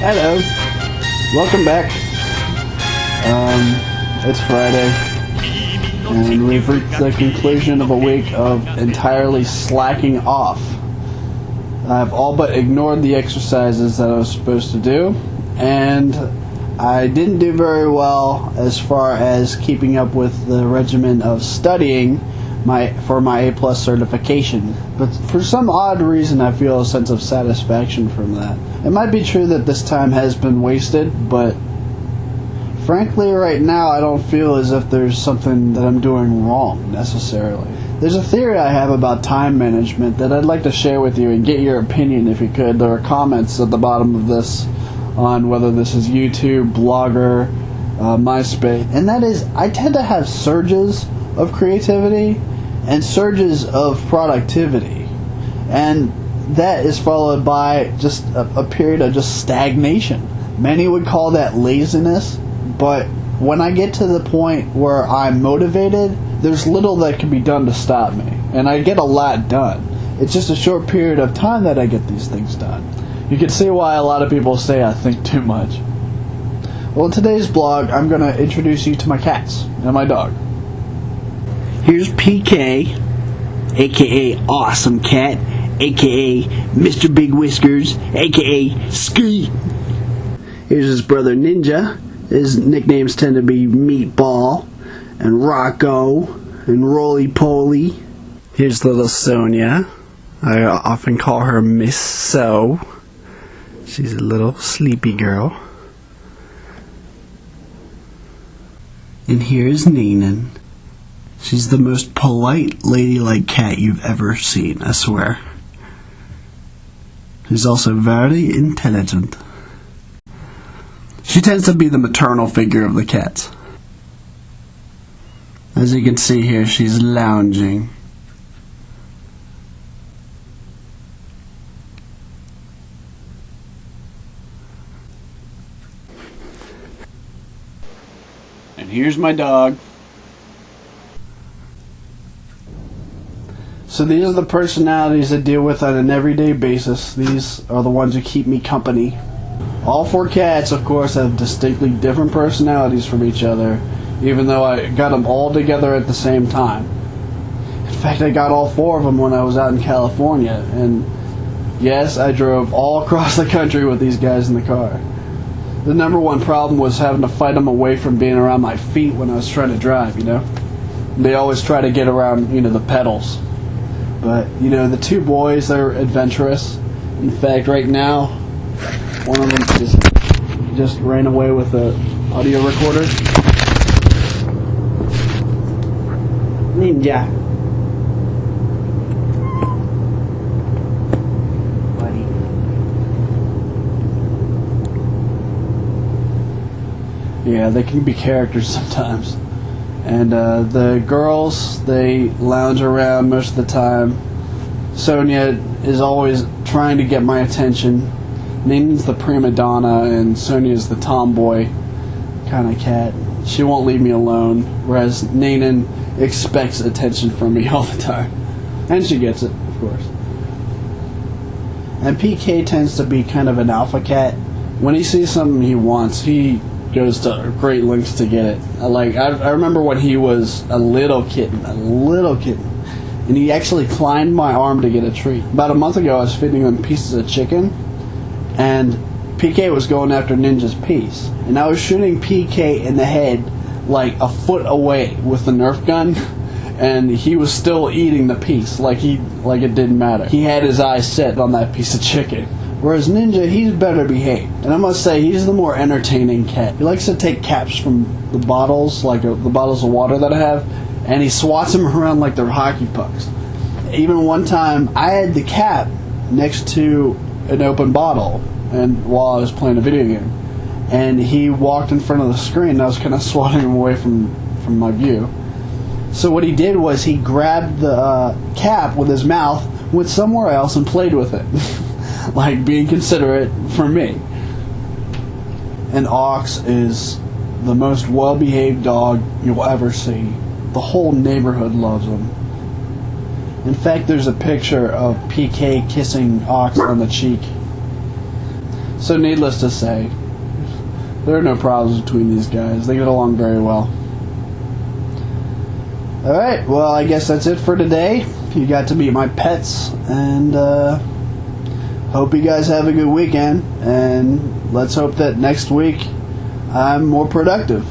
Hello. Welcome back. It's Friday, and we've reached the conclusion of a week of entirely slacking off. I've all but ignored the exercises that I was supposed to do, and I didn't do very well as far as keeping up with the regimen of studying for my A+ certification. But for some odd reason, I feel a sense of satisfaction from that. It might be true that this time has been wasted, but frankly, right now, I don't feel as if there's something that I'm doing wrong, necessarily. There's a theory I have about time management that I'd like to share with you and get your opinion if you could. There are comments at the bottom of this on whether this is YouTube, Blogger, MySpace. And that is, I tend to have surges of creativity and surges of productivity. And that is followed by just a period of just stagnation. Many would call that laziness, but when I get to the point where I'm motivated, there's little that can be done to stop me. And I get a lot done. It's just a short period of time that I get these things done. You can see why a lot of people say I think too much. Well, in today's blog, I'm going to introduce you to my cats and my dog. Here's PK, aka Awesome Cat, aka Mr. Big Whiskers, aka Skeet. Here's his brother Ninja. His nicknames tend to be Meatball and Rocco and Roly Poly. Here's little Sonia. I often call her Miss So. She's a little sleepy girl. And here's Neenan. She's the most polite, ladylike cat you've ever seen, I swear. She's also very intelligent. She tends to be the maternal figure of the cats. As you can see here, she's lounging. And here's my dog. So these are the personalities I deal with on an everyday basis. These are the ones who keep me company. All four cats, of course, have distinctly different personalities from each other, even though I got them all together at the same time. In fact, I got all four of them when I was out in California, and yes, I drove all across the country with these guys in the car. The number one problem was having to fight them away from being around my feet when I was trying to drive, you know? They always try to get around, the pedals. But, the two boys, they're adventurous. In fact, right now, one of them just ran away with an audio recorder. Ninja. Buddy. Yeah, they can be characters sometimes. And the girls, they lounge around most of the time. Sonia is always trying to get my attention. Neenan's the prima donna, and Sonia's the tomboy kind of cat. She won't leave me alone, whereas Neenan expects attention from me all the time. And she gets it, of course. And PK tends to be kind of an alpha cat. When he sees something he wants, he goes to great lengths to get it. I remember when he was a little kitten, and he actually climbed my arm to get a treat. About a month ago, I was feeding him pieces of chicken, and PK was going after Ninja's piece, and I was shooting PK in the head like a foot away with the Nerf gun, and he was still eating the piece like it didn't matter. He had his eyes set on that piece of chicken. Whereas Ninja, he's better behaved. And I must say, he's the more entertaining cat. He likes to take caps from the bottles, the bottles of water that I have, and he swats them around like they're hockey pucks. Even one time, I had the cap next to an open bottle and while I was playing a video game. And he walked in front of the screen, and I was kind of swatting him away from my view. So what he did was he grabbed the cap with his mouth, went somewhere else, and played with it. Like being considerate for me. And Ox is the most well-behaved dog you'll ever see. The whole neighborhood loves him. In fact, there's a picture of PK kissing Ox on the cheek. So needless to say, there are no problems between these guys. They get along very well. Alright, well, I guess that's it for today. You got to meet my pets, and hope you guys have a good weekend, and let's hope that next week I'm more productive.